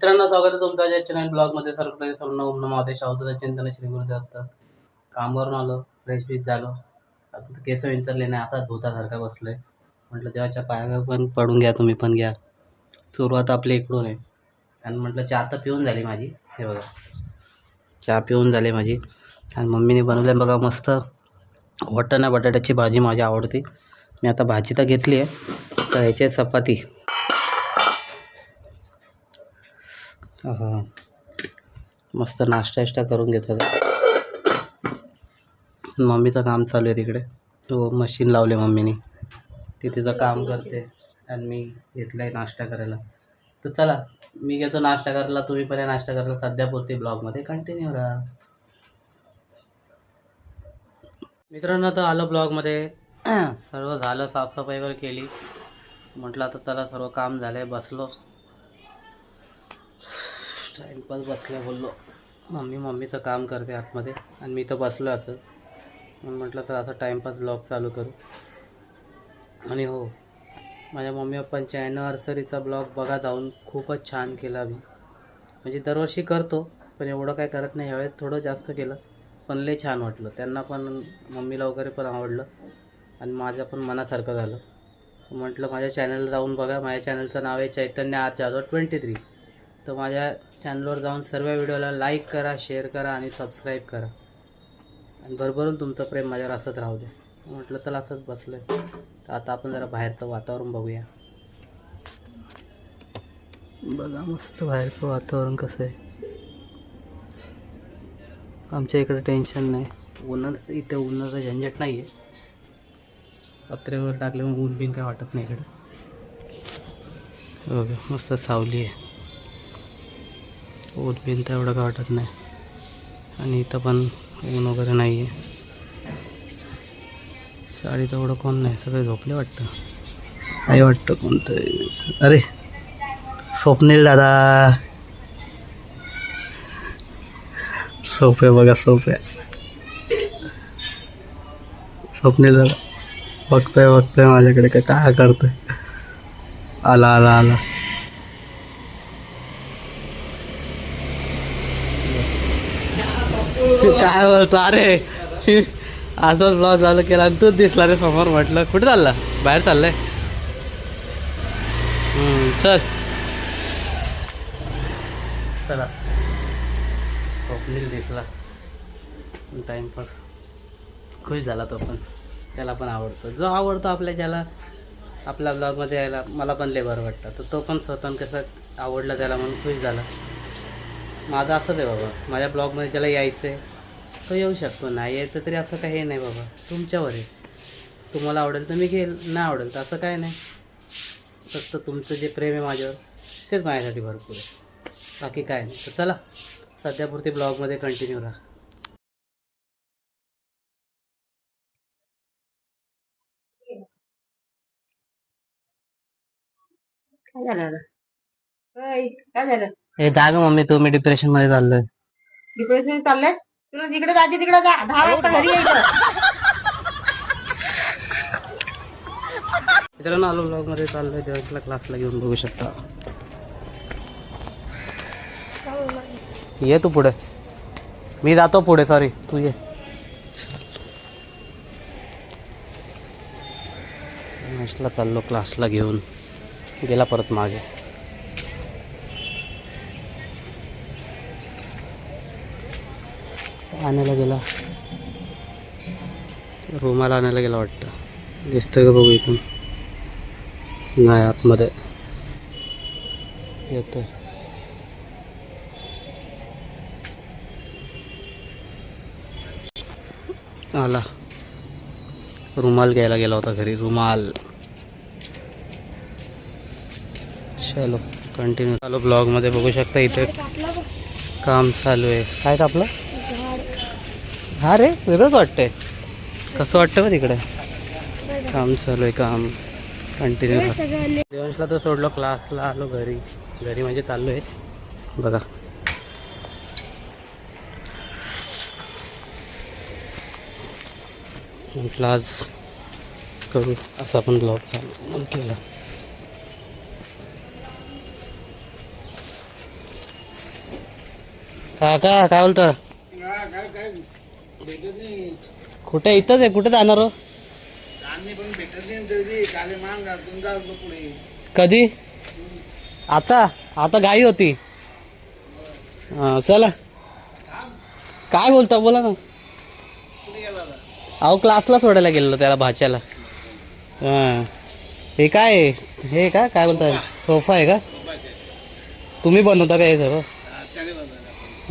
मित्रांनो, स्वागत आहे तुमचं या चॅनल ब्लॉगमध्ये. सर्वप्रथम सर्वांना ओम नमो आदेश अवधूत चिंतन श्री गुरुदत्त. कामावरून आलो, फ्रेश बीस झालो, आता केस विंचरले नाही, असा धुतासारखा बसलोय. म्हटलं देवाच्या पायावर पण पडून घ्या, तुम्ही पण घ्या. सुरुवात आपली इकडून आहे. आणि म्हटलं चहा तर पिऊन झाली माझी. हे बघा, चहा पिऊन झाली माझी. आणि मम्मीने बनवले बघा मस्त वाटाणा बटाट्याची भाजी, माझी आवडती. मी आता भाजी तर घेतली आहे, तर ह्याची चपाती. मस्त नाश्ता करून घेतो. मम्मीचं काम चालू आहे तिकडे, तो मशीन लावले मम्मीने, ती तिचं काम करते आणि मी घेतलं आहे नाश्ता करायला. तर चला, मी घेतो नाश्ता करायला, तुम्ही पण नाश्ता करायला. सध्यापुरती ब्लॉगमध्ये कंटिन्यू राहा. मित्रांनो, तर आलो ब्लॉगमध्ये. सर्व झालं, साफसफाई वगैरे केली. म्हटलं आता चला, सर्व काम झालं आहे. बसलो, टाईमपास बसल्या, बोललो मम्मीचं काम करते आतमध्ये आणि मी तर बसलो असं. म्हणून म्हटलं तर आता टाईमपास ब्लॉग चालू करू. आणि हो, माझ्या मम्मी पप्पांच्या ॲनिव्हर्सरीचा ब्लॉग बघा जाऊन, खूपच छान केला मी. म्हणजे दरवर्षी करतो, पण एवढं काय करत नाही. यावेळेस थोडं जास्त केलं, पण लय छान वाटलं. त्यांना पण, मम्मीला वगैरे पण आवडलं आणि माझ्या पण मनासारखं झालं. म्हटलं माझ्या चॅनलला जाऊन बघा. माझ्या चॅनलचं नाव आहे चैतन्य आर जाधव 23. तर माझ्या चॅनलवर जाऊन सर्व व्हिडिओला लाईक करा, शेअर करा आणि सबस्क्राईब करा. आणि भरभरून तुमचं प्रेम माझ्यावर असंच राहू दे. म्हटलं चला, असंच बसलं आहे. तर आता आपण जरा बाहेरचं वातावरण बघूया. बघा मस्त बाहेरचं वातावरण कसं आहे. आमच्या इकडे टेन्शन नाही, उन्हाचं इथे उन्हाचं झंझट नाही आहे. पत्र्यावर टाकले मग ऊन बिन काय वाटत नाही इकडे. बघा मस्त सावली आहे, ऊन बिन तर एवढं काय वाटत नाही. आणि इथं पण ऊन वगैरे नाही आहे. साडीचं एवढं कोण नाही, सगळे झोपले वाटतं. काय वाटतं कोणतं? अरे स्वप्नील दादा, सोपे बघा, सोपे. स्वप्नील दादा बघतोय माझ्याकडे, काय करतोय. आला आला आला. काय बोलतो? अरे असाच ब्लॉग चालू केला आणि तूच दिसला रे समोर. म्हटलं कुठे चालला? बाहेर चाललाय? चल चला. स्वप्नील दिसला, टाईमपास. खुश झाला तो पण, त्याला पण आवडतो. जो आवडतो आपल्या, ज्याला आपल्या ब्लॉगमध्ये यायला मला पण लय बरं वाटतं. तर तो पण स्वतः कसं आवडलं त्याला म्हणून खुश झाला. माझं असंच आहे बाबा, माझ्या ब्लॉगमध्ये ज्याला यायचं आहे तो येऊ शकतो, नाही यायचं तरी असं काही नाही बाबा. तुमच्यावर आहे, तुम्हाला आवडेल तर मी घेईल, नाही आवडेल तर असं काय नाही. फक्त तुमचं जे प्रेम आहे माझ्यावर, तेच माझ्यासाठी भरपूर आहे, बाकी काय नाही. तर चला, सध्यापुरती ब्लॉगमध्ये कंटिन्यू राहा. काय झालं? हे दाग मम्मी, तुम्ही डिप्रेशनमध्ये चाललोय. डिप्रेशन चाललंय तुला? जिकडे जायचे तिकडे जा, 10 वाजता घरी यायचं. मित्रांनो, आलो ब्लॉगमध्ये चाललोय, देवाच्या क्लासला घेऊन, बघू शकता. ये तू पुढे, मी जातो पुढे. सॉरी, तू ये. क्लासला चाललो, क्लासला घेऊन गेला परत मागे. आणायला गेला, रुमाला आणायला गेला वाटतं. दिसतोय का बघू इथून? नाही, आतमध्ये येतोय. आला, रुमाल घ्यायला गेला होता घरी, रुमाल. चलो कंटिन्यू. चालू ब्लॉगमध्ये बघू शकता, इथे काम चालू आहे. काय कापलं? हा रे, वेगळंच वाटतंय. कसं वाटतं का तिकडे? काम चालू आहे, काम कंटिन्यू. देवांशला तर सोडलो, क्लासला आलो घरी. घरी म्हणजे चाललो आहे बघा. क्लास करू असा पण ब्लॉग चालू केला. काका काय बोलतं? कुठे इथंच आहे, कुठे जाणार हो? कधी? आता आता घाई होती. हा चला. काय बोलता बोला ना. अहो क्लासला सोडायला गेलेलो त्याला भाच्याला. हां हे काय आहे? हे का काय बोलता, सोफा आहे का? तुम्ही बनवता का हे सर्व?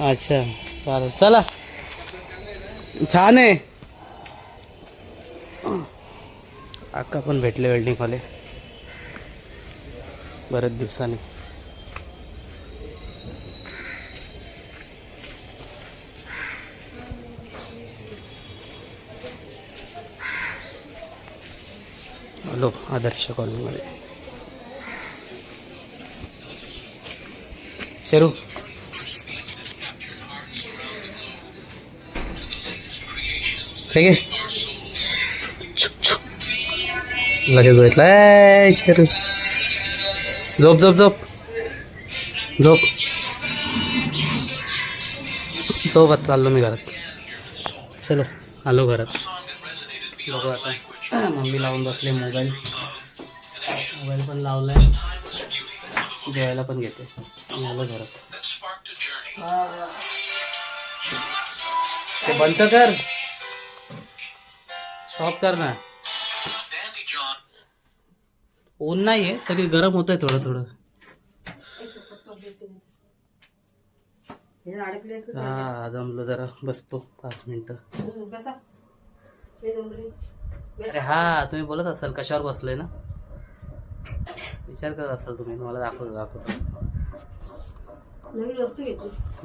अच्छा चालेल चला. छान आहे. अक्का पण भेटले वेल्डिंगवाले बरेच दिवसांनी. हॅलो आदर्श कॉलनीमध्ये. शेरू ठीक आहे. लगेच भेटलाय शेरू. झोप झोप झोप झोप सोबत चाललो मी घरात. चलो आलो घरात. बघू आता मम्मी लावून बसले मोबाईल. मोबाईल पण लावलाय, जेवायला पण घेते. मी आलो घरात. ते बंद कर, स्टॉप कर ना. ऊन नाही आहे तरी गरम होत आहे थोडं थोडं. हा जमलं जरा बसतो 5 मिनिटं. अरे हा तुम्ही बोलत असाल कशावर बसलोय ना, विचार करत असाल तुम्ही. मला दाखवतो.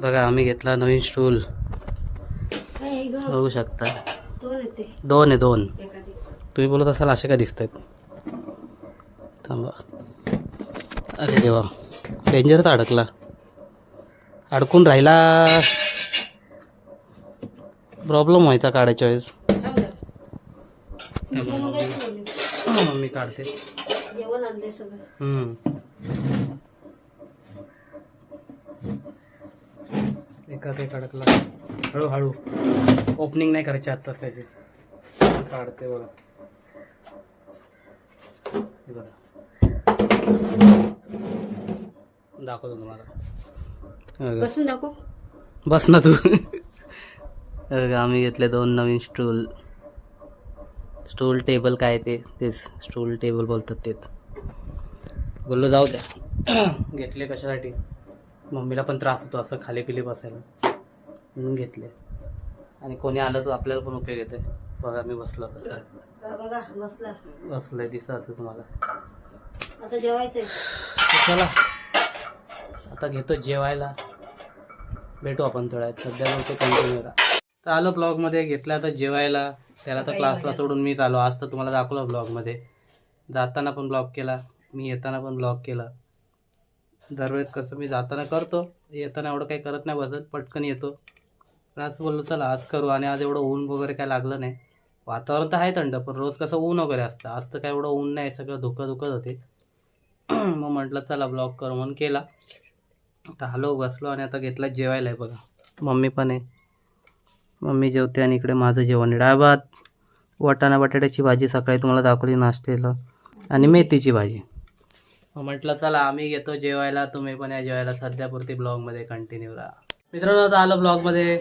बघा आम्ही घेतला नवीन स्टूल. बघू शकता. 2 आहे 2. तुम्ही बोलत असाल असे काय दिसत आहेत. थांबा. अरे देवा डेंजर तर अडकला, अडकून राहिला. प्रॉब्लेम व्हायचा काढायच्या वेळेस. मम्मी काढते. एका एक अडकला. हळूहळू ओपनिंग नाही करायची आत्ताच त्याची. काढते बघा. हे बघा दाखवतो तुम्हाला. बसून दाखव. बस ना तू. आम्ही घेतले 2 नवीन स्टूल टेबल. काय तेच स्टूल टेबल बोलतात तेच. बोललो जाऊ द्या. घेतले कशासाठी, मम्मीला पण त्रास होतो असं खाली पिली बसायला म्हणून घेतले. आणि कोणी आलं तर आपल्याला पण उपयोग येते. बघा मी बसलो. बसलोय दिसत असेल तुम्हाला. आता जेवायचंय. चला आता घेतो जेवायला. भेटू आपण थोड्या सध्या मग ते कंटिन्यू राहा. तर आलो ब्लॉगमध्ये. घेतलं आता जेवायला. त्याला तर क्लासला सोडून मीच आलो. आज तर तुम्हाला दाखवलं ब्लॉगमध्ये. जाताना पण ब्लॉग केला, मी येताना पण ब्लॉग केला. दरवेळेस कसं मी जाताना करतो, येताना एवढं काही करत नाही बसत, पटकन येतो. पण आज बोललो चला आज करू. आणि आज एवढं ऊन वगैरे काय लागलं नाही. वातावरण तर आहे थंड, पण रोज कसं ऊन वगैरे असतं. आज तर काय एवढं ऊन नाही, सगळं धुकत होते. मग म्हटलं चला ब्लॉग करू म्हणून केला. आता आलो बसलो आणि आता घेतला जेवायला. आहे बघा मम्मी पण आहे. मम्मी जेवते आणि इकडे माझं जेवण. डाळ भात, वाटाणा बटाट्याची भाजी सकाळी तुम्हाला दाखवली नाश्त्याला, आणि मेथीची भाजी. मग म्हटलं चला आम्ही घेतो जेवायला, तुम्ही पण या जेवायला. सध्यापुरती ब्लॉगमध्ये कंटिन्यू राहा. मित्रांनो आता आलो ब्लॉगमध्ये.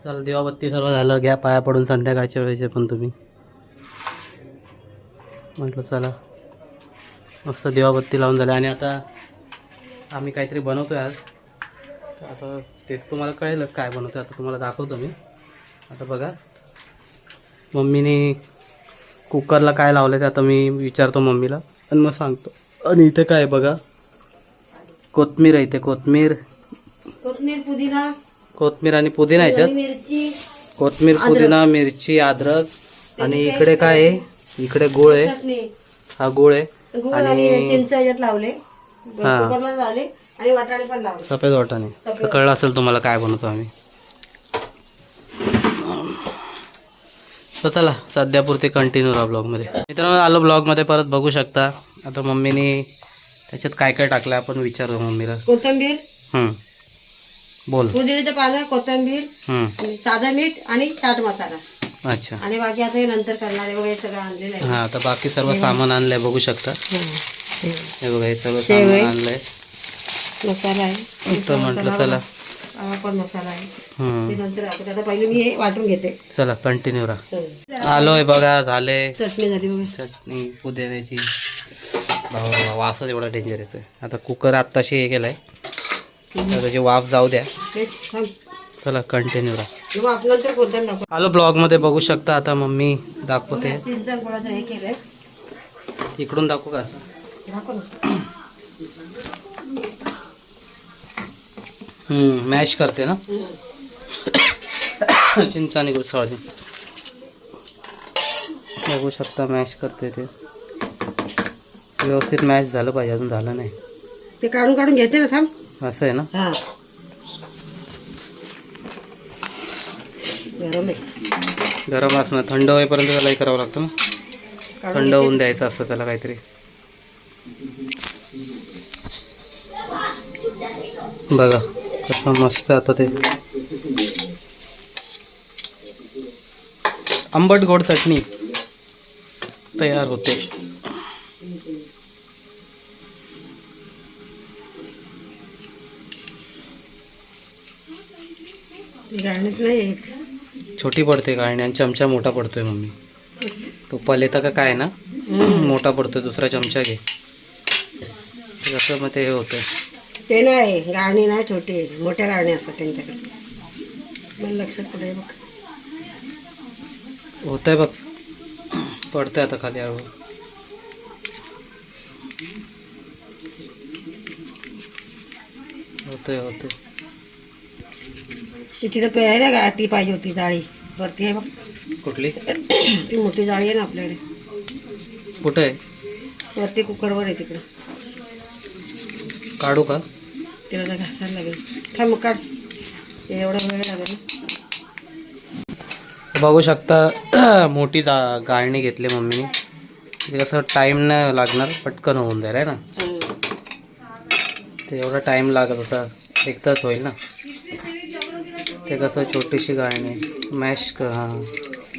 चला दिवाबत्ती सर्व झालं. घ्या पाया पडून संध्याकाळच्या वेळेचे पण तुम्ही. म्हटलं चला मस्त दिवाबत्ती लावून झाले. आणि आता आम्ही काहीतरी बनवतो आहे आज. आता ते तुम्हाला कळेलच काय बनवतो. आता तुम्हाला दाखवतो मी. आता बघा मम्मीने कुकरला काय लावलं ते आता मी विचारतो मम्मीला आणि मग सांगतो. आणि इथे काय बघा कोथमीर आहे. इथे कोथमीर आणि पुदिना ह्याच्यात. कोथमीर पुदिना मिरची अद्रक. आणि इकडे काय आहे, इकडे गुळ आहे. हा गुळ आहे. आणि सफेद वाटाणे. तर कळलं असेल तुम्हाला काय बनवतो आम्ही. तर चला सध्यापुरते कंटिन्यू राहा ब्लॉगमध्ये. मित्रांनो आलो ब्लॉगमध्ये परत बघू शकता. आता मम्मीने त्याच्यात काय काय टाकलं आपण विचारू मम्मीला. कोथिंबीर, बोल. पुदिन्याचं पानं, कोथिंबीर, हम्म. साधं मीठ आणि चाट मसाला अच्छा. आणि बाकी आता हे नंतर करणार आहे बघा. हे सगळं आणलेलं आहे. हा आता बाकी सर्व सामान आणलंय बघू शकता. हे बघा हे सर्व शेव सामान आहे. आणलंय. मसाला आहे. तर म्हटलं चला. हा पण मसाला आहे. हम्म. ते नंतर आपण आता पहिले मी हे वाटून घेते. चला कंटिन्यू राहा. आलोय बघा झाले. चटणी झाली बघा. चटणी पुदिन्याची. बाबा वासच एवढा डेंजर येतोय. आता कुकर आत्ताशी हे केलाय. तर त्याची वाफ जाऊ द्या. चला कंटिन्यू राहा. मग आपण नंतर बोलताना दाखव. आलो ब्लॉग मध्ये बघू शकता. आता मम्मी दाखवते. पिझ्झा गोळाचं हे केलंय. इकडून दाखवू का असं. दाखव ना. मॅश करते ना. चिंचाने गुळसावळी बघू शकता. मॅश करते ते व्यवस्थित मॅश झालं पाहिजे. अजून झालं नाही. ते काढून काढून घ्यायचे ना. थांब. असं आहे ना. हा गरम आहे. गरम असणं. थंड होईपर्यंत त्याला हे करावं लागतं ना. काढून थंड घेते. होऊन द्यायचं असतं त्याला काहीतरी. बघा कसं मस्त. आता ते आंबट गोड चटणी तयार होते. गाणीच नाही. छोटी पडते गाळणी आणि चमचा मोठा पडतोय. मम्मी टोपाल येतं का काय ना. मोठा पडतोय. दुसरा चमचा घे. कसं मग ते हे होतं. ते नाही गाणी नाही. छोटी मोठ्या गाणी असतात त्यांच्याकडे. मला लक्षात पडेल बघ. होतंय बघ. पडतंय आता खाली हळू. होतंय होतंय. ती तिथं प्यायला का ती पाहिजे होती जाळी वरती आहे बघ. कुठली. ती मोठी जाळी आहे ना आपल्याकडे. कुठं आहे. वरती कुकरवर आहे तिकडं. काढू का. तिला तर घासायला लागेल. थांब मग काढ. ते एवढा वेळ लागेल ना. बघू शकता. मोठी गाळणी घेतली मम्मीने. ते कसं टाईम नाही लागणार. पटकन होऊन जाईल आहे ना. ते एवढा टाईम लागत होता. एकदाच होईल ना. ते कसं छोटीशी गाळणी मॅश कर. हां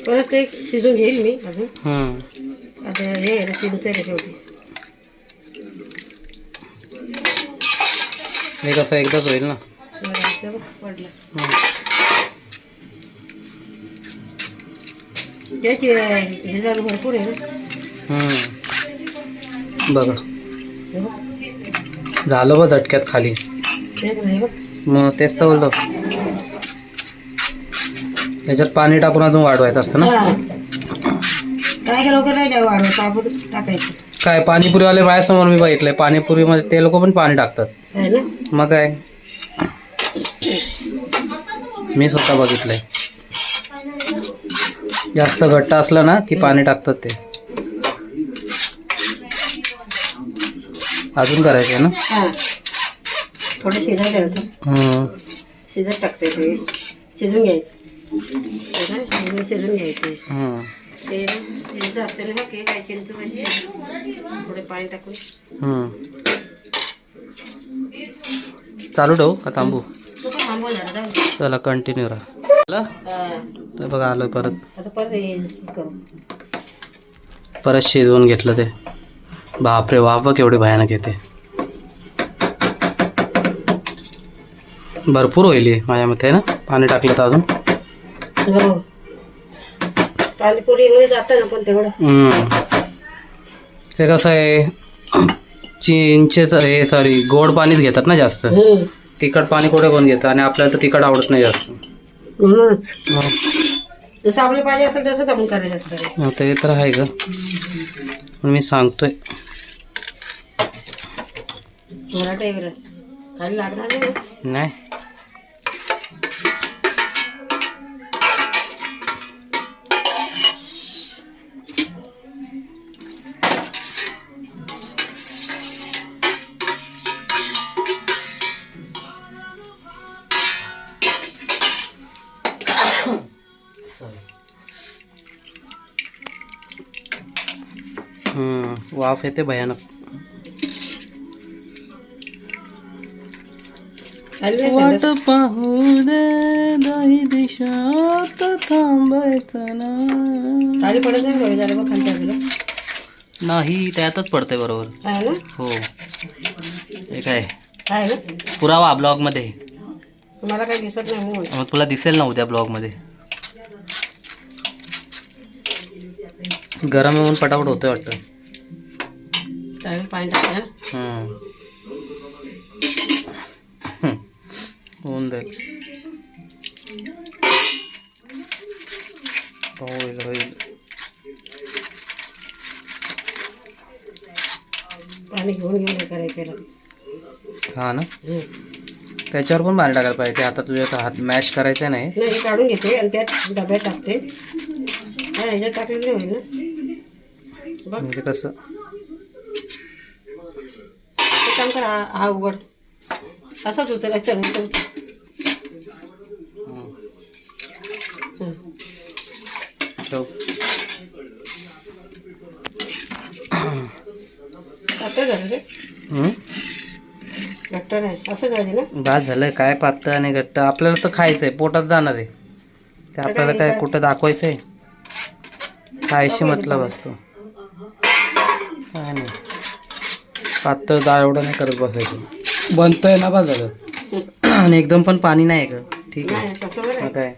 परत ते शिजून घेईल मी अजून. आता हे चिंच आहे शेवटी. हे कसं एकदाच होईल ना. पडलं त्याची हे झालं भरपूर आहे ना. बघा झालं बघ झटक्यात खाली. नाही बघ. मग तेच तर बोलतो. त्याच्यात पाणी टाकून अजून वाढवायचं असतं ना. काय काय लोक नाही वाढवत. पापड टाकायचं. काय पाणीपुरीवाले माझ्यासमोर मी बघितलंय. पाणीपुरीमध्ये ते लोक पण पाणी टाकतात. आहे ना. मग काय मी स्वतः बघितलंय. जास्त घट्ट असलं ना की पाणी टाकतात ते. अजून करायचं आहे ना. हां थोडं शिजायला ठेवतो. शिजत टाकते ते. शिजून घ्यायचं. शिजून घ्यायचे. ते चिंच असते ना. के काय चिंच कशी थोडे पाणी टाकून. चालू ठेवू का थांबू. तो पण थांबव जरा. जाऊ दे. चला कंटिन्यू राहा. तर बघा आलोय परत. आता परत हे करू. परत शिजवून घेतलं ते. बापरे वाफ बघ एवढी भयानक येते. भरपूर होईल माझ्या मते ना. पाणी टाकलं तर अजून. हो पाणीपुरीमध्ये जातं ना पण तेवढं. हे कसं आहे चिंचेचं हे सॉरी गोड पाणीच घेतात ना जास्त. तिखट पाणी कुठे कोण घेतं. आणि आपल्याला तर तिखट आवडत नाही जास्त. म्हणूनच जसं आपलं पाहिजे असेल तसंच आपण करायचं असतं. ते तर आहे का. मी सांगतोय. मला टेगर खाली लागणार नाही. नाही वाफ येते भयानक. आली नाही वाट संडास? पाहू दे दाही दिशात थांबायचं ना. खाली पडत नाही थोडी जरा बघ खालच्या बाजूला. नाही त्यातच पडतंय बरोबर. आहे ना? हो हे काय आहे ना? पुरावा ब्लॉग मध्ये. तुम्हाला काही दिसत नाही म्हणून. मग तुला दिसेल ना उद्या ब्लॉग मध्ये. गरम येऊन पटापट होतोय वाटतं. त्यावेळी पाणी टाकलं ना. होऊन जाईल. होईल होईल. पाणी घेऊन हे करायला. हा ना त्याच्यावर पण पाणी टाकायला पाहिजे. आता तुझ्या हात मॅश करायचं नाही. नाही काढून घेते आणि त्यात डब्यात टाकते. हा ह्याच्यात टाकलं तरी होईल ना. बघ म्हणजे कसं ते काम कर. हा उघड असाच उचलायचं. ठेव. आता झालं ते घट्ट नाही असं झालं ना. बाद झालंय काय पातळ आणि घट्ट. आपल्याला तर खायचंय पोटात जाणार आहे ते. आपल्याला काय कुठं दाखवायचंय. खायशी मतलब असतो काय नाही. पातळ डाळ एवढं नाही करत बसायचं. बनतंय ना बाद झालं. आणि एकदम पण पाणी नाही का. ठीक आहे नाही तसं बरं मग आहे. काय.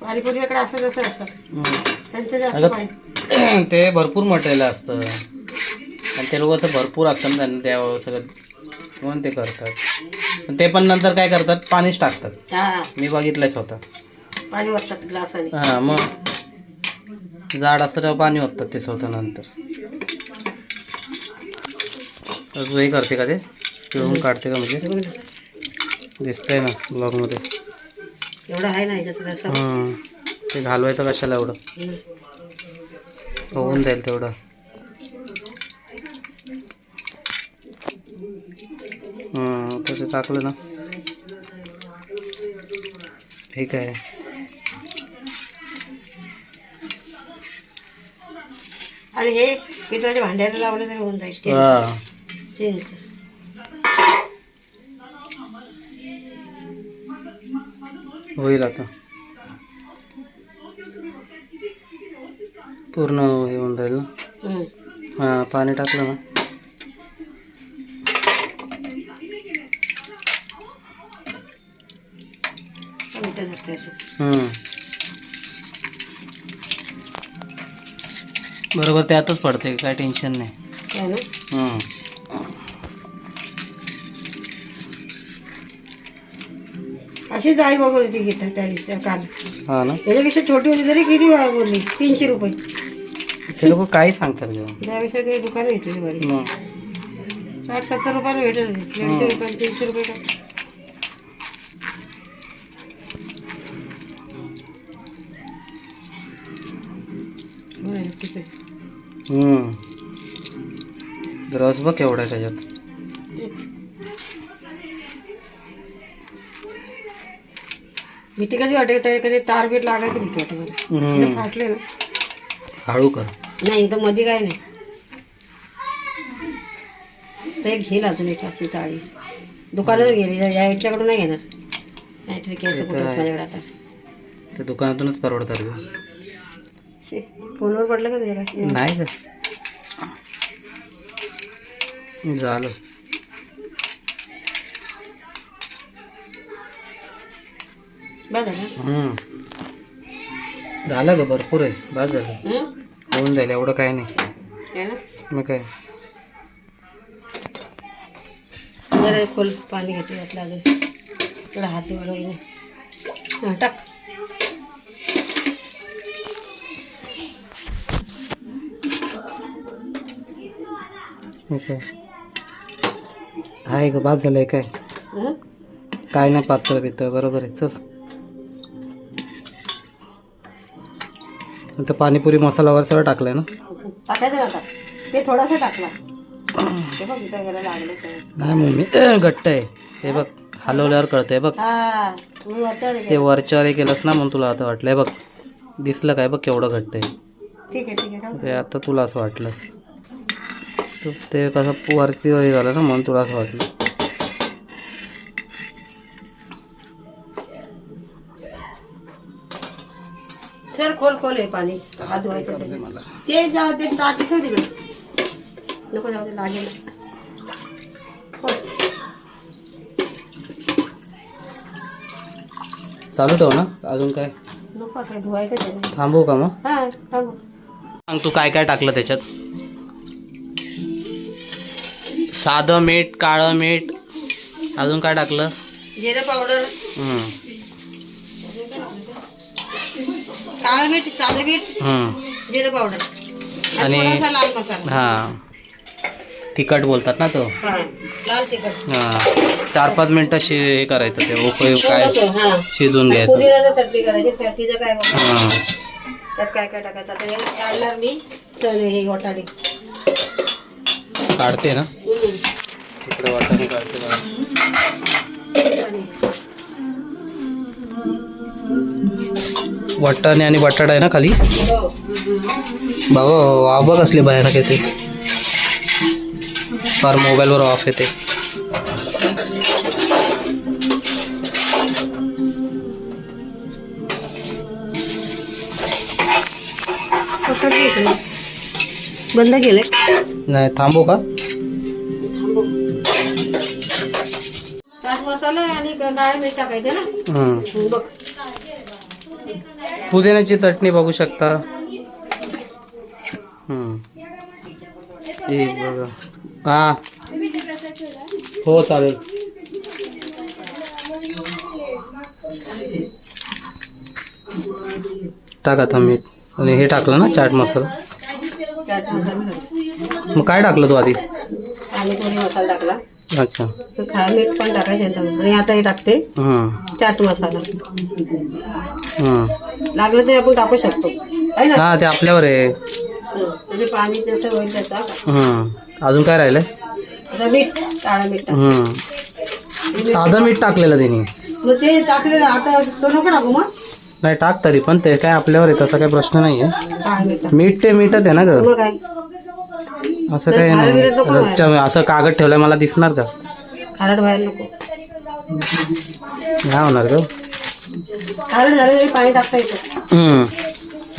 पाणीपुरीकडे असं जसं असतात त्यांचं जास्त अगं, पाणी. ते भरपूर मटेरियल असतं आणि ते लोक असं भरपूर असतं ना त्यांना द्यावं सगळं म्हणून ते करतात. पण ते पण नंतर काय करतात पाणीच टाकतात. हा मी बघितलंय स्वतः. पाणी वाटतात ग्लासाने. हां मग जाड असतं तेव्हा पाणी ओततात ते स्वतः नंतर. तू हे करते का ते पिळून काढते का म्हणजे. बघ ना दिसतंय ना ब्लॉगमध्ये. एवढं आहे ना ह्याच्यात असं. ते घालवायचं कशाला एवढं. होऊन जाईल तेवढं. तसं टाकलं ना ठीक आहे. आणि हे पितळाच्या भांड्याला लावलं तरी होऊन जाईल. हां स्टीलचं. होईल आता पूर्ण हे होऊन जाईल ना. हां पाणी टाकलं ना. बरोबर त्यातच पडते काय टेन्शन नाही. अशी जाळी बघवली ती घेतात त्या दिवशी काल. हा ना त्याच्यापेक्षा छोटी होती तरी किती वेळा बोलली. 300 रुपये. ते लोक काही सांगतात घेऊन. त्यापेक्षा ते दुकान घेतली बरी. 60-70 रुपयाला भेटेल. 150 रुपये 300 रुपये का. रस बघ केवढा आहे त्याच्यात. भीती कधी वाटत कधी तार बीर लागायची भीती वाटत मला. फाटले ना. हळू कर. नाही एकदम मध्ये काय नाही. तर एक घेईल अजून एक अशी ताळी. दुकानात गेली याच्याकडून नाही घेणार. नाहीतरी केस कुठं माझ्याकडे आता. ते दुकानातूनच परवडतात. फोनवर पडलं का तुझ्या काय. नाही का झालं. बघा ना. झालं ग भरपूर आहे. बस झालं होऊन जाईल एवढं काय नाही. आहे ना. मग काय जरा खोल पाणी घेते यातलं अजून. थोडा हात बरोबर नाही. हां टाक. काय आहे का बाद झालंय काय. काय नाही पातळ पितळ बरोबर आहे. चल तर पाणीपुरी मसाला वगैरे सगळं टाकलंय ना. टाकायचं ना आता. ते थोडासा टाकला. ते बघ इथं गेला लागलं सगळं. नाही मम्मी घट्ट आहे. हे बघ हलवल्यावर कळतंय बघ. हा मी वरच्यावर ते वरच्यावर केलंस ना म्हणून तुला आता वाटलंय बघ. दिसलं काय बघ केवढं घट्ट आहे. ठीक आहे ठीक आहे राहू दे. ते आता तुला असं वाटलं. ते कसं वरची हे झालं ना म्हणून तुला असं वाटलं. तापवलंय पाणी हात धुवायचं ते जाऊ ते ताट ठेव तिकडे नको जाऊ ते लागेल चालू ठेव ना अजून काय नको काय धुवायचं ते थांबवू का मग हां थांबव सांग तू काय काय टाकलं त्याच्यात साधं मीठ काळं मीठ अजून काय टाकलं जिरं पावडर हम्म, काळं मीठ साधं मीठ हम्म. जिरं पावडर आणि थोडासा लाल मसाला हां तिखट बोलतात ना तो हां लाल तिखट हां 4-5 मिनटं हे करायचं ते काय थोडंसं, हां शिजून घ्यायचं पुदिन्याचं चटणी करायची तिचं काय बघा हां त्यात काय काय टाकायचं आता हे काढणार मी चणे हे वाटाणे काढते ना इकडे वाटाणे काढते बघा. वाटाणे आणि बटाटा आहे ना खाली हो. बाबा वाफ बघ असली भयानक येते फार मोबाईलवर वाफ येते पकडली इकडे. बंद केले नाही थांबू का चाट मसाला आणि काळं मीठ टाकायचं ना बघ पुदिन्याची चटणी बघू शकता हे बघा हा हो चालेल टाक आता मीठ आणि हे टाकलं ना चाट मसाला चाट मसाला मग काय टाकलं तू आधी आणि थोडी मसाला टाकला अच्छा तर खायला मीठ पण टाकायचं याच्यामध्ये. आणि आता हे टाकते चाट मसाला लागलं तरी आपण टाकू शकतो आहे ना हा ते आपल्यावर आहे म्हणजे पाणी जसं होईल त्याचा अजून काय राहिलंय आता मीठ काळं मीठ टाक. साधं मीठ टाकलेलं त्यांनी मग ते टाकलेलं आता तो नको टाकू मग नाही टाक तरी पण ते काय आपल्यावर आहे तसा काही प्रश्न नाही आहे काळं मीठ टाक. मीठ ते मीठच आहे ना ग मग काय असं काही खारट नाही बिरट नको व्हायला. रोजच्या असं कागद ठेवलंय मला दिसणार का खारट व्हायला नको नाही होणार ग खारट झालं तरी पाणी टाकता येतं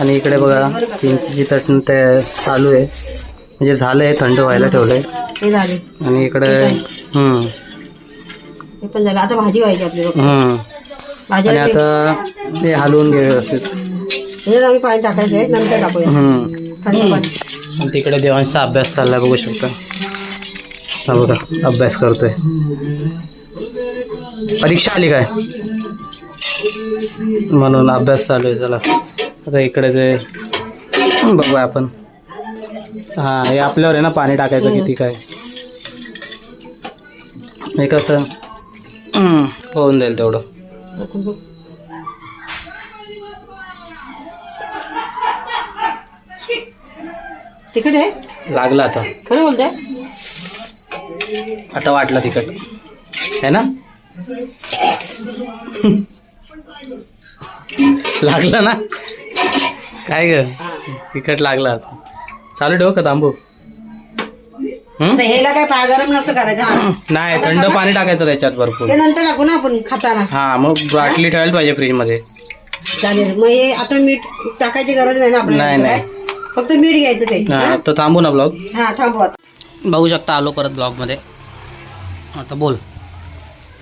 आणि इकडे बघा चिंचची चटणी ते चालू आहे म्हणजे झालंय थंड व्हायला ठेवलंय हे झाले आणि इकडे हे पण झालं आता भाजी व्हायची आपली बघ. भाजी आणि आता ते हलवून घे व्यवस्थित हे आम्ही पाणी टाकायचं आहे नंतर टाकूया थंड पाणी आणि तिकडे देवांचा अभ्यास चाललाय बघू शकता हा बघा अभ्यास करतोय परीक्षा आली काय म्हणून अभ्यास चालू आहे चला आता इकडे ते बघूया आपण हा हे आपल्यावर आहे ना पाणी टाकायचं किती काय हे कसं होऊन जाईल तेवढं तिखट आहे लागलं आता खरं बोलताय आता वाटलं तिखट है ना लागलं ना काय ग तिखट लागलं आता चालू ठेव का तांबू आता ह्याला काय पाय गरम नसं करायचं हा. नाही थंड पाणी टाकायचं त्याच्यात भरपूर ते नंतर टाकू ना आपण खाताना हा मग बाटली ठेवायला पाहिजे फ्रीज मध्ये चालेल मग हे आता मीठ टाकायची गरज नाही ना आपल्याला नाही, नाही. काय? फक्त मीठ घ्यायचं ते हा तर थांबू ना ब्लॉग हा थांबू आता बघू शकता आलो परत ब्लॉग मध्ये आता बोल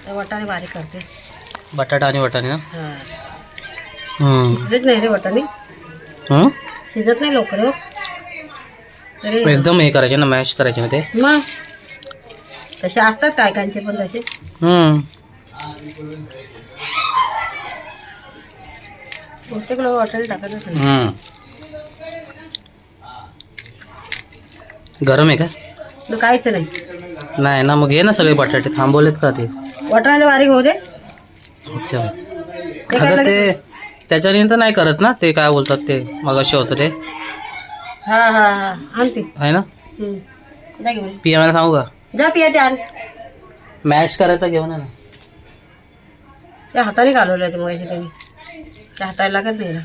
वाटाणे बारीक करते बटाटा आणि वाटाणे ना हा शिजत नाही रे वाटाणे शिजत नाही लवकर हो. तरी एकदम हे करायचे ना मॅश करायचे ना ते मग तसे असतात कायकांचे पण तसे प्रत्येक वाटाणे टाकायचं नाही. गरम आहे का मग काहीच नाही नाही ना मग घे ना सगळे बटाटे थांबवलेत का ते वाटाणे बारीक होऊ दे अच्छा ते काय आता लगेच- ते त्याच्याने तर नाही करत ना ते काय बोलतात ते मगाशी होतं ते हा हा हा आणते आहे ना जा घेऊन पियाला सांगू का जा पिया ते आण मॅश करायचं घेऊन ये ना त्या हाताने घालवलं ते मग त्यांनी त्या हाताला लागत नाही ना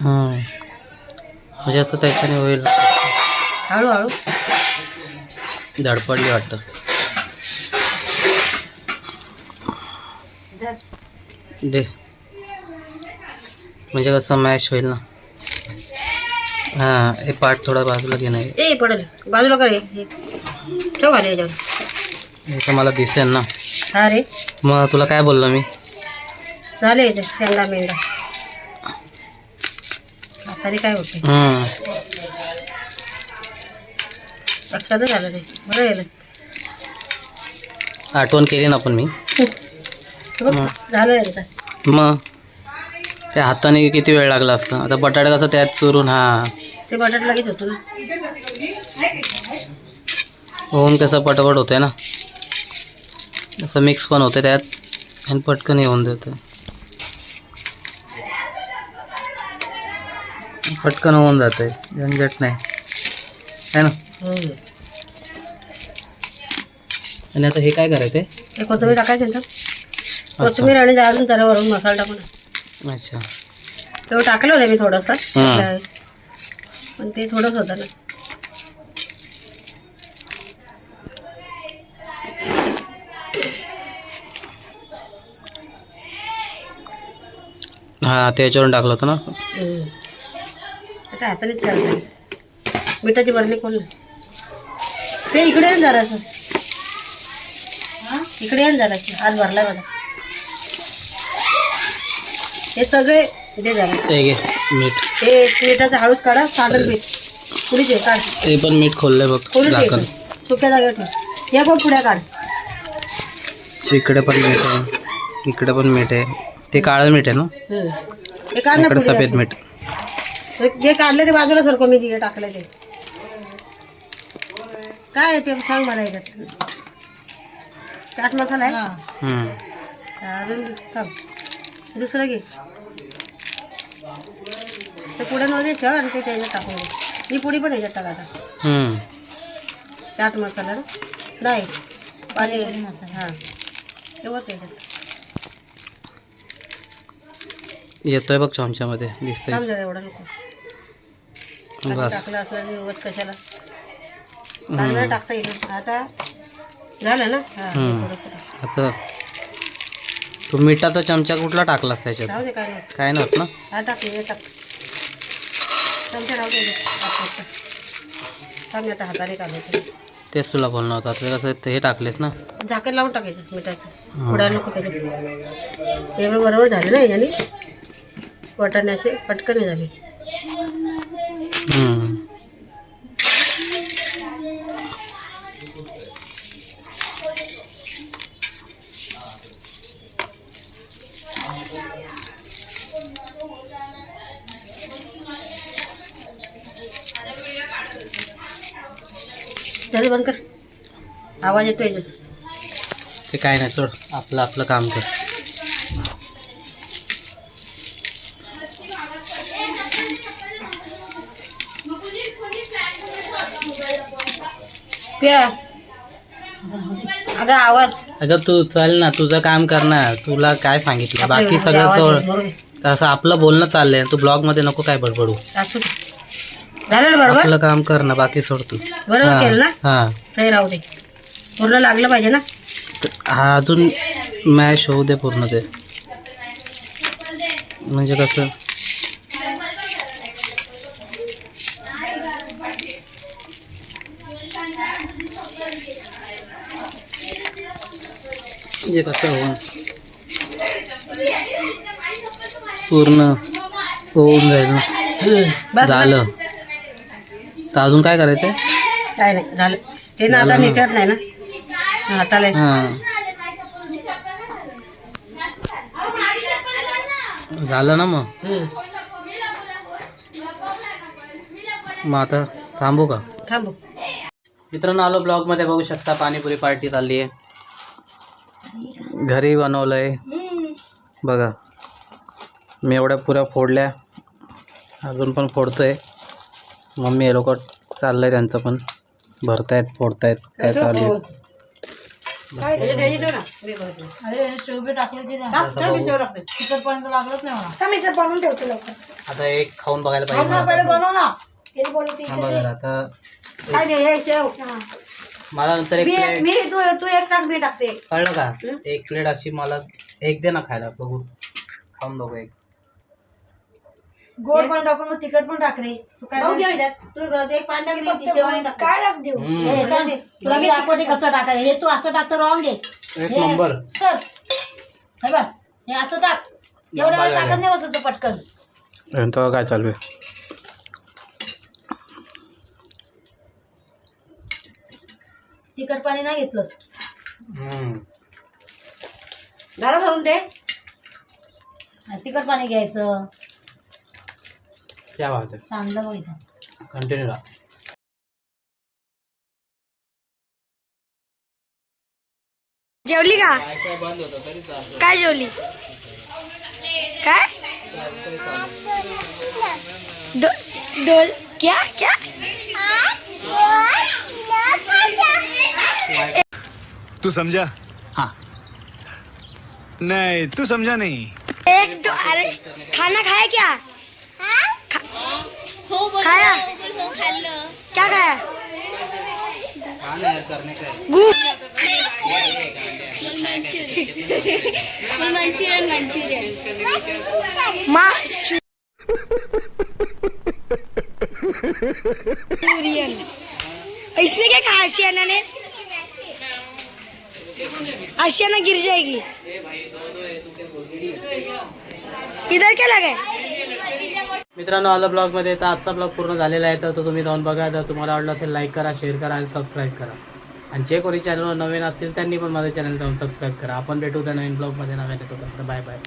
म्हणजे असं त्याच्याने होईल हळूहळू धडपडली वाटतं जा. दे म्हणजे कसं मॅश होईल ना हां हे पाठ थोडा बाजूला घे नाही ए पडेल बाजूला कर हे ठेव खाली याच्यावर. हे तर मला दिसेल ना. हा रे मग तुला काय बोललो मी. झाले याचे शेंगा मेंगा आता काय होते लक्षातच झालं ते बरं गेलं. आठवण केली ना पण मी. बघ झालं आहे आता. मग त्या हाताने किती वेळ लागला असता. आता बटाटा कसं त्यात चुरून हां ते बटाटा लगेच होतो ना. होऊन कसं पटपट होते ना. असं मिक्स पण होते त्यात आणि पटकन येऊन देतं. पटकन होऊन जाते झंझट नाही है ना. आणि आता हे काय करायचं आहे. हे कोथिंबीर टाकायचं नंतर कोथिंबीर आणि अजून जरा वरून मसाला टाकून. अच्छा तेव्हा टाकलं होतं मी थोडंसं पण ते थोडंच होतं ना. हां त्याच्यावरून टाकलं होतं ना. आता हातानेच करायचं. मिठाची बरणी खोल ना. ते इकडे येऊन जरासं इकडे येऊन जरासं हात भरला बघा. हे सगळे इथे झालं. ते घे मीठ. हे मिठाचं हळूच काढा साधन पीठ पुढीच आहे काढ. ते पण मीठ खोललंय बघ झाकण. सुक्या जागेवर ठेव. या पण पुढ्या काढ. इकडे पण मीठ आहे इकडे पण मीठ आहे. ते काळं मीठ आहे ना. हे काढ ना इकडे पुढे. सफेद मीठ. जे काढले ते बाजूला सरको मी तिथे टाकलं ते काय आहे ते सांग मला. याच्यात चाट मसाला आहे अजून थांब दुसरं घे. ते पुढे मध्ये ठेव आणि ते त्याच्यात टाकून दे. ही पुडी पण ह्याच्यात टाका आता. चाट मसाला नाही पाणी मसाला हां तेव्हा त्याच्यात येतोय बघ चमच्यामध्ये दिसतंय. थांब जरा एवढं नको बस टाकलं असलं उगाच कशाला चांगलं टाकता येईल. आता झालं ना. हां आता तू मिठाचा चमचा कुठला टाकलास त्याच्यात. राहू दे काय नव्हतं. काय नव्हतं ना. हा टाकले हे टाक चमचा राहू दे. थांब आता हाताने काढायचं. तेच तुला बोलणं होतं. आता कसं हे टाकलेस ना. झाकण लावून टाकायचं मिठाचं पुढे नको त्याच्यात. हे बरोबर झाले ना याने वाटाणे असे पटकन झाले. झाले बंद कर. आवाज येतोय. ते काय नाही सोड आपलं आपलं काम कर. अगं आवाज अगं तू चल ना तुझं काम कर ना. तुला काय सांगितलं बाकी सगळं सोड. असं आपलं बोलणं चाललंय. तू ब्लॉग मध्ये नको काय बडबडू. झालं ना बरोबर. आपलं काम कर ना बाकी सोड तू. बरोबर केलं ना. हां ते राहू दे पूर्ण लागलं पाहिजे ना. हा अजून मॅश होऊ दे पूर्ण ते. म्हणजे कसं म्हणजे कसं होऊन पूर्ण होऊन जाईल ना. झालं तर अजून काय करायचं. काय नाही झालं ते ना. आता निघत नाही ना हाताला. हां झालं ना. मग आता थांबू का. थांबू. मित्रांनो आलो ब्लॉगमध्ये बघू शकता पाणीपुरी पार्टी चालली आहे. घरी बनवलं आहे बघा. मी एवढ्या पुऱ्या फोडल्या अजून पण फोडतोय. मम्मी हे लोक चाललं आहे त्यांचं पण भरतायत फोडतायत काय चालू आहे. आता एक खाऊन बघायला पाहिजे. आता मला नंतर एक प्लेट तू एक टाक मी टाकते. कळलं का. एक प्लेट अशी मला एक दे ना खायला बघू. खाऊन बघू एक. गोड पण टाकून मग तिखट पण टाक रे. तू काय खाऊन घ्या त्यात. तू घरात एक पान टाकली ती शेवाळी टाक. काय टाक देऊ तुला मी दाखवते कसं टाकायचं. हे तू असं टाकतं रॉंग आहे. एक नंबर. सर हे बघ हे असं टाक. एवढ्या वेळ टाकत नाही बसायचं पटकन. यांचं काय चालू आहे? तिखट पाणी नाही घेतलंस. झालं भरून ते. तिखट पाणी घ्यायचं. क्या बात आहे. सांडलं बघ इथं. कंटिन्यू राहा. जेवली का? काय बंद होतं तरी काय जेवली? काय? डोल क्या क्या? तू समझा? हाँ नहीं तू समझा नहीं। एक दो अरे खाना खाया क्या? खाया? क्या खाया? करने का गूप मंचूरियन। इसने क्या कहा आशियाना ने? आशियाना गिर जाएगी। इधर क्या लगा है? मित्रांनो आलं ब्लॉगमध्ये. तर आजचा ब्लॉग पूर्ण झालेला आहे. तर तो तुम्ही जाऊन बघा. तर तुम्हाला आवडला असेल लाईक करा, शेअर करा आणि सबस्क्राईब करा. आणि जे कोणी चॅनलवर नवीन असतील त्यांनी पण माझ्या चॅनल जाऊन सबस्क्राईब करा. आपण भेटू त्या नवीन ब्लॉगमध्ये नव्याने. तोपर्यंत बाय बाय.